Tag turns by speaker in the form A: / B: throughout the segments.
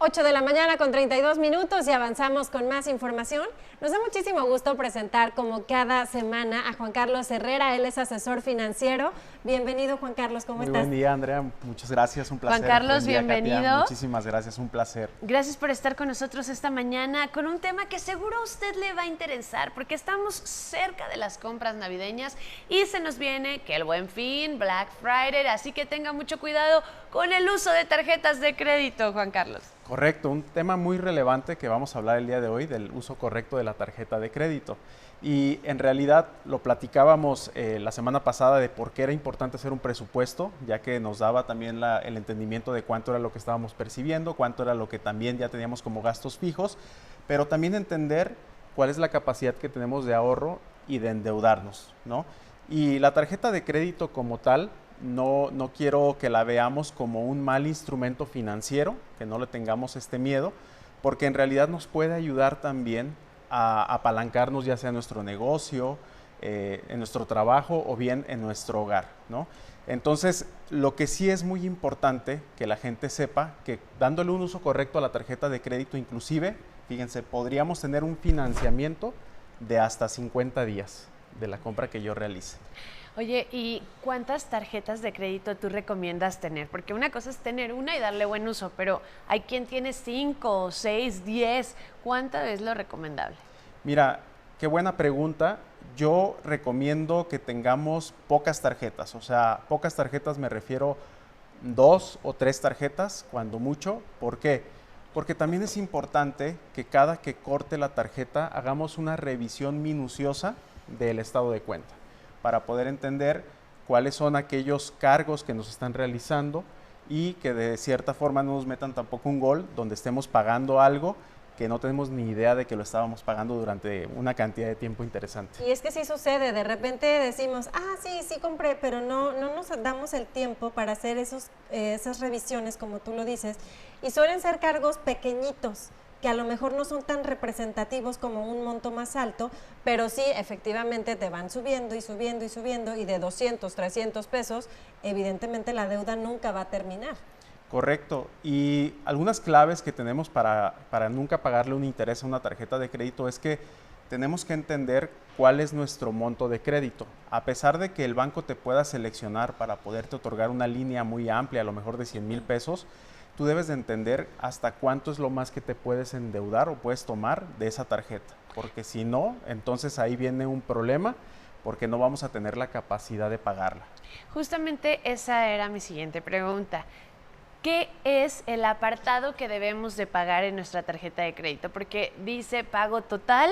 A: 8 de la mañana con 32 minutos y avanzamos con más información. Nos da muchísimo gusto presentar como cada semana a Juan Carlos Herrera, él es asesor financiero. Bienvenido, Juan Carlos, ¿cómo estás?
B: Muy buen día, Andrea, muchas gracias, un placer.
C: Juan Carlos,
B: día,
C: bienvenido.
B: Katia. Muchísimas gracias, un placer.
C: Gracias por estar con nosotros esta mañana con un tema que seguro a usted le va a interesar porque estamos cerca de las compras navideñas y se nos viene que el Buen Fin, Black Friday, así que tenga mucho cuidado con el uso de tarjetas de crédito, Juan Carlos.
B: Correcto, un tema muy relevante que vamos a hablar el día de hoy del uso correcto de la tarjeta de crédito. Y en realidad lo platicábamos la semana pasada de por qué era importante hacer un presupuesto, ya que nos daba también el entendimiento de cuánto era lo que estábamos percibiendo, cuánto era lo que también ya teníamos como gastos fijos, pero también entender cuál es la capacidad que tenemos de ahorro y de endeudarnos, ¿no? Y la tarjeta de crédito como tal, no quiero que la veamos como un mal instrumento financiero, que no le tengamos este miedo, porque en realidad nos puede ayudar también a apalancarnos ya sea en nuestro negocio, en nuestro trabajo o bien en nuestro hogar, ¿no? Entonces, lo que sí es muy importante que la gente sepa que dándole un uso correcto a la tarjeta de crédito, inclusive, fíjense, podríamos tener un financiamiento de hasta 50 días de la compra que yo realice.
C: Oye, ¿y cuántas tarjetas de crédito tú recomiendas tener? Porque una cosa es tener una y darle buen uso, pero hay quien tiene 5, 6, 10. ¿Cuánto es lo recomendable?
B: Mira, qué buena pregunta. Yo recomiendo que tengamos pocas tarjetas, o sea, pocas tarjetas me refiero 2 o 3 tarjetas, cuando mucho. ¿Por qué? Porque también es importante que cada que corte la tarjeta hagamos una revisión minuciosa del estado de cuenta, para poder entender cuáles son aquellos cargos que nos están realizando y que de cierta forma no nos metan tampoco un gol donde estemos pagando algo que no tenemos ni idea de que lo estábamos pagando durante una cantidad de tiempo interesante.
A: Y es que sí sucede, de repente decimos, sí compré, pero no nos damos el tiempo para hacer esas revisiones, como tú lo dices, y suelen ser cargos pequeñitos, que a lo mejor no son tan representativos como un monto más alto, pero sí, efectivamente, te van subiendo y subiendo y subiendo, y de 200, 300 pesos, evidentemente la deuda nunca va a terminar.
B: Correcto. Y algunas claves que tenemos para nunca pagarle un interés a una tarjeta de crédito es que tenemos que entender cuál es nuestro monto de crédito. A pesar de que el banco te pueda seleccionar para poderte otorgar una línea muy amplia, a lo mejor de 100,000 pesos, tú debes de entender hasta cuánto es lo más que te puedes endeudar o puedes tomar de esa tarjeta, porque si no, entonces ahí viene un problema, porque no vamos a tener la capacidad de pagarla.
C: Justamente esa era mi siguiente pregunta. ¿Qué es el apartado que debemos de pagar en nuestra tarjeta de crédito? Porque dice pago total,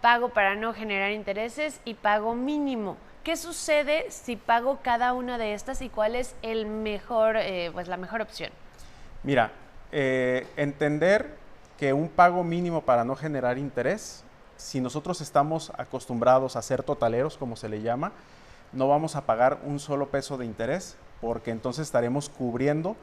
C: pago para no generar intereses y pago mínimo. ¿Qué sucede si pago cada una de estas y cuál es el mejor, la mejor opción?
B: Mira, entender que un pago mínimo para no generar interés, si nosotros estamos acostumbrados a ser totaleros, como se le llama, no vamos a pagar un solo peso de interés, porque entonces estaremos cubriendo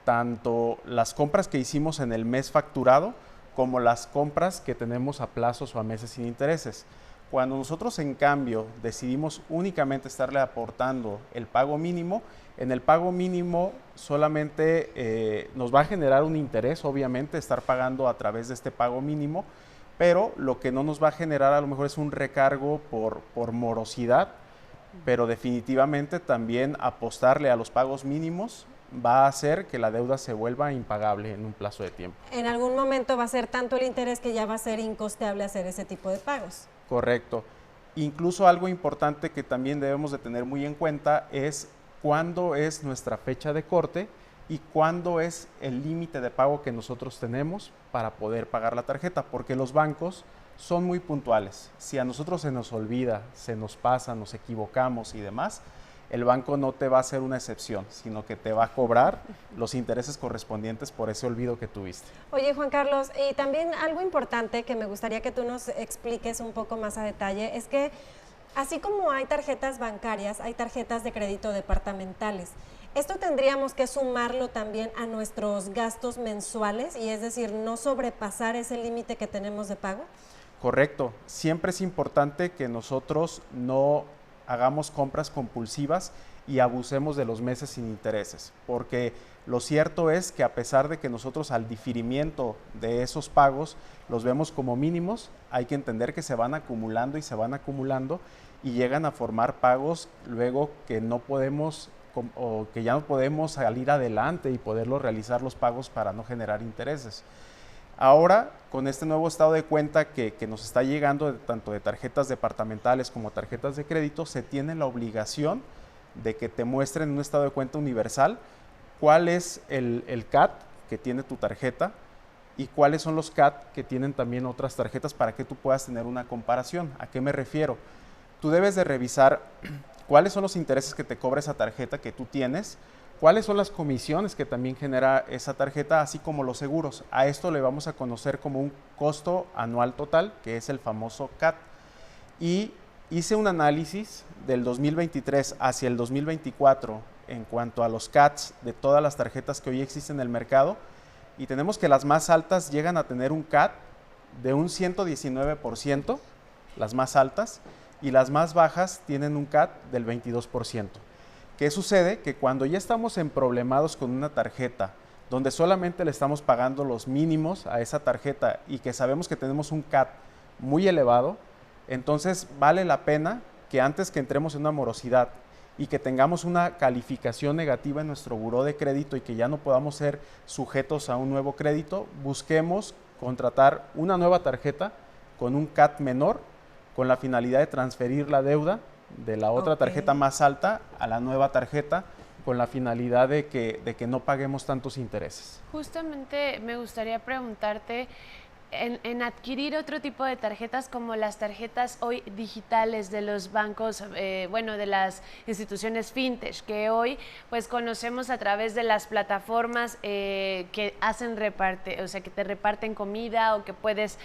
B: tanto las compras que hicimos en el mes facturado, como las compras que tenemos a plazos o a meses sin intereses. Cuando nosotros, en cambio, decidimos únicamente estarle aportando el pago mínimo, en el pago mínimo solamente nos va a generar un interés, obviamente, estar pagando a través de este pago mínimo, pero lo que no nos va a generar a lo mejor es un recargo por morosidad, pero definitivamente también apostarle a los pagos mínimos va a hacer que la deuda se vuelva impagable en un plazo de tiempo.
A: En algún momento va a ser tanto el interés que ya va a ser incosteable hacer ese tipo de pagos.
B: Correcto. Incluso algo importante que también debemos de tener muy en cuenta es cuándo es nuestra fecha de corte y cuándo es el límite de pago que nosotros tenemos para poder pagar la tarjeta, porque los bancos son muy puntuales. Si a nosotros se nos olvida, se nos pasa, nos equivocamos y demás, el banco no te va a hacer una excepción, sino que te va a cobrar los intereses correspondientes por ese olvido que tuviste.
A: Oye, Juan Carlos, y también algo importante que me gustaría que tú nos expliques un poco más a detalle es que así como hay tarjetas bancarias, hay tarjetas de crédito departamentales. Esto tendríamos que sumarlo también a nuestros gastos mensuales y es decir, no sobrepasar ese límite que tenemos de pago.
B: Correcto. Siempre es importante que nosotros no hagamos compras compulsivas y abusemos de los meses sin intereses, porque Lo cierto es que a pesar de que nosotros al diferimiento de esos pagos los vemos como mínimos, hay que entender que se van acumulando y se van acumulando y llegan a formar pagos luego que no podemos o que ya no podemos salir adelante y poderlos realizar los pagos para no generar intereses. Ahora, con este nuevo estado de cuenta que nos está llegando tanto de tarjetas departamentales como tarjetas de crédito, se tiene la obligación de que te muestren en un estado de cuenta universal cuál es el CAT que tiene tu tarjeta y cuáles son los CAT que tienen también otras tarjetas para que tú puedas tener una comparación. ¿A qué me refiero? Tú debes de revisar cuáles son los intereses que te cobra esa tarjeta que tú tienes, cuáles son las comisiones que también genera esa tarjeta, así como los seguros. A esto le vamos a conocer como un costo anual total, que es el famoso CAT. Y hice un análisis del 2023 hacia el 2024 en cuanto a los CATs de todas las tarjetas que hoy existen en el mercado, y tenemos que las más altas llegan a tener un CAT de un 119%, las más altas, y las más bajas tienen un CAT del 22%. ¿Qué sucede? Que cuando ya estamos emproblemados con una tarjeta, donde solamente le estamos pagando los mínimos a esa tarjeta y que sabemos que tenemos un CAT muy elevado, entonces vale la pena que antes que entremos en una morosidad y que tengamos una calificación negativa en nuestro buró de crédito y que ya no podamos ser sujetos a un nuevo crédito, busquemos contratar una nueva tarjeta con un CAT menor, con la finalidad de transferir la deuda de la otra tarjeta más alta a la nueva tarjeta, con la finalidad de que no paguemos tantos intereses.
C: Justamente me gustaría preguntarte, en adquirir otro tipo de tarjetas como las tarjetas hoy digitales de los bancos, bueno, de las instituciones fintech, que hoy pues conocemos a través de las plataformas que hacen o sea, que te reparten comida o que puedes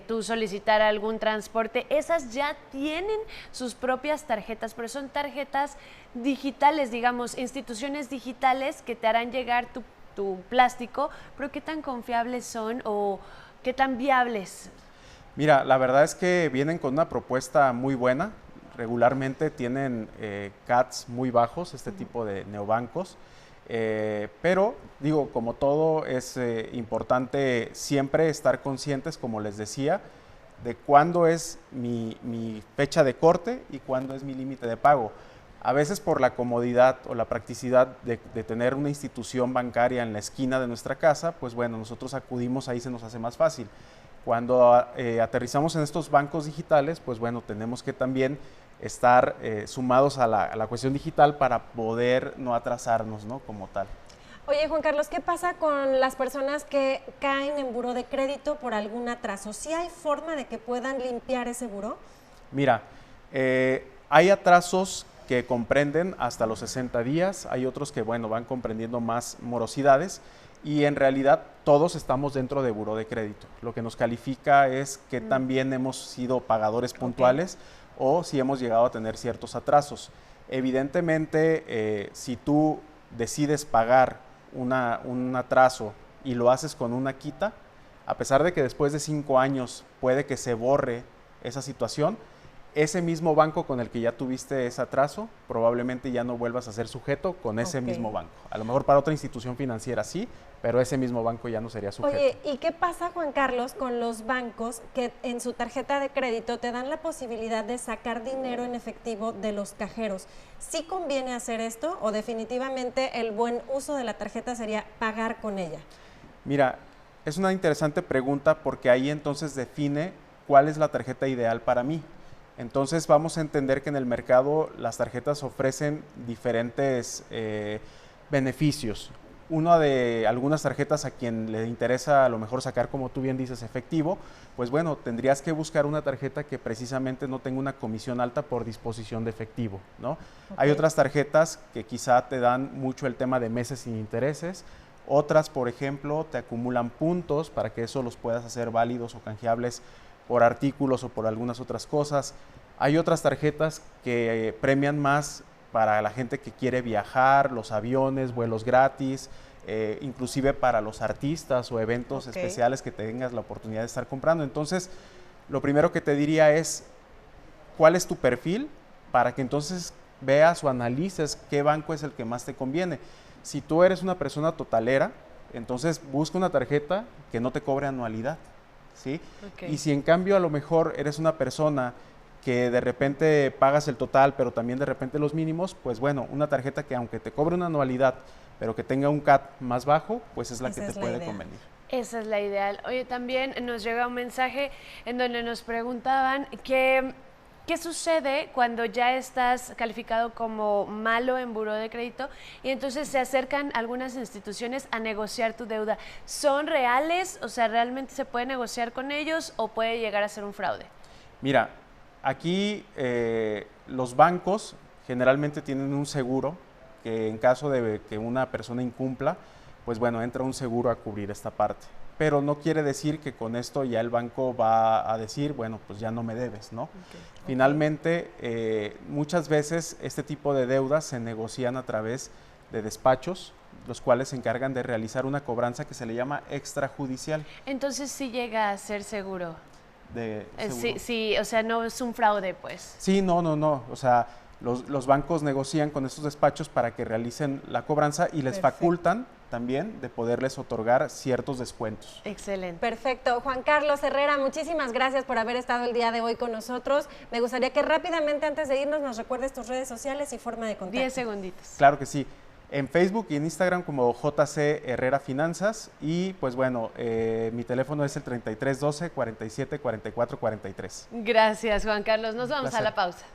C: tú solicitar algún transporte. Esas ya tienen sus propias tarjetas, pero son tarjetas digitales, digamos, instituciones digitales que te harán llegar tu plástico, pero ¿qué tan confiables son o qué tan viables?
B: Mira, la verdad es que vienen con una propuesta muy buena. Regularmente tienen CATs muy bajos, este tipo de neobancos. Pero, digo, como todo, es importante siempre estar conscientes, como les decía, de cuándo es mi fecha de corte y cuándo es mi límite de pago. A veces por la comodidad o la practicidad de tener una institución bancaria en la esquina de nuestra casa, pues bueno, nosotros acudimos ahí, se nos hace más fácil. Cuando aterrizamos en estos bancos digitales, pues bueno, tenemos que también estar sumados a la cuestión digital para poder no atrasarnos, ¿no? Como tal.
A: Oye, Juan Carlos, ¿qué pasa con las personas que caen en buró de crédito por algún atraso? ¿Sí hay forma de que puedan limpiar ese buró?
B: Mira, hay atrasos que comprenden hasta los 60 días, hay otros que, bueno, van comprendiendo más morosidades y en realidad todos estamos dentro de buró de crédito. Lo que nos califica es que también hemos sido pagadores puntuales o si hemos llegado a tener ciertos atrasos. Evidentemente, si tú decides pagar un atraso y lo haces con una quita, a pesar de que después de 5 años puede que se borre esa situación, ese mismo banco con el que ya tuviste ese atraso, probablemente ya no vuelvas a ser sujeto con ese mismo banco. A lo mejor para otra institución financiera sí, pero ese mismo banco ya no sería sujeto.
A: Oye, ¿y qué pasa, Juan Carlos, con los bancos que en su tarjeta de crédito te dan la posibilidad de sacar dinero en efectivo de los cajeros? ¿Sí conviene hacer esto o definitivamente el buen uso de la tarjeta sería pagar con ella?
B: Mira, es una interesante pregunta porque ahí entonces define cuál es la tarjeta ideal para mí. Entonces vamos a entender que en el mercado las tarjetas ofrecen diferentes beneficios. Una de algunas tarjetas a quien le interesa a lo mejor sacar, como tú bien dices, efectivo, pues bueno, tendrías que buscar una tarjeta que precisamente no tenga una comisión alta por disposición de efectivo, ¿no? Hay otras tarjetas que quizá te dan mucho el tema de meses sin intereses. Otras, por ejemplo, te acumulan puntos para que eso los puedas hacer válidos o canjeables por artículos o por algunas otras cosas. Hay otras tarjetas que premian más para la gente que quiere viajar, los aviones, vuelos gratis, inclusive para los artistas o eventos especiales que tengas la oportunidad de estar comprando. Entonces, lo primero que te diría es, ¿cuál es tu perfil? Para que entonces veas o analices qué banco es el que más te conviene. Si tú eres una persona totalera, entonces busca una tarjeta que no te cobre anualidad, ¿sí?
C: Okay.
B: Y si en cambio a lo mejor eres una persona que de repente pagas el total, pero también de repente los mínimos, pues bueno, una tarjeta que aunque te cobre una anualidad, pero que tenga un CAT más bajo, pues es la que te puede convenir.
C: Esa es la ideal. Oye, también nos llega un mensaje en donde nos preguntaban que ¿qué sucede cuando ya estás calificado como malo en buró de crédito y entonces se acercan algunas instituciones a negociar tu deuda? ¿Son reales? O sea, ¿realmente se puede negociar con ellos o puede llegar a ser un fraude?
B: Mira, aquí los bancos generalmente tienen un seguro que en caso de que una persona incumpla, pues bueno, entra un seguro a cubrir esta parte. Pero no quiere decir que con esto ya el banco va a decir, bueno, pues ya no me debes, ¿no? Finalmente, muchas veces este tipo de deudas se negocian a través de despachos, los cuales se encargan de realizar una cobranza que se le llama extrajudicial.
C: Entonces sí llega a ser seguro.
B: Sí,
C: sí, o sea, no es un fraude, pues.
B: Sí, no, o sea, los bancos negocian con estos despachos para que realicen la cobranza y les facultan también de poderles otorgar ciertos descuentos.
C: Excelente.
A: Perfecto. Juan Carlos Herrera, muchísimas gracias por haber estado el día de hoy con nosotros. Me gustaría que rápidamente, antes de irnos, nos recuerdes tus redes sociales y forma de contacto.
C: 10 segunditos.
B: Claro que sí. En Facebook y en Instagram como JC Herrera Finanzas y pues bueno, mi teléfono es el 3312 47 44 43.
C: Gracias, Juan Carlos. Nos vamos a la pausa.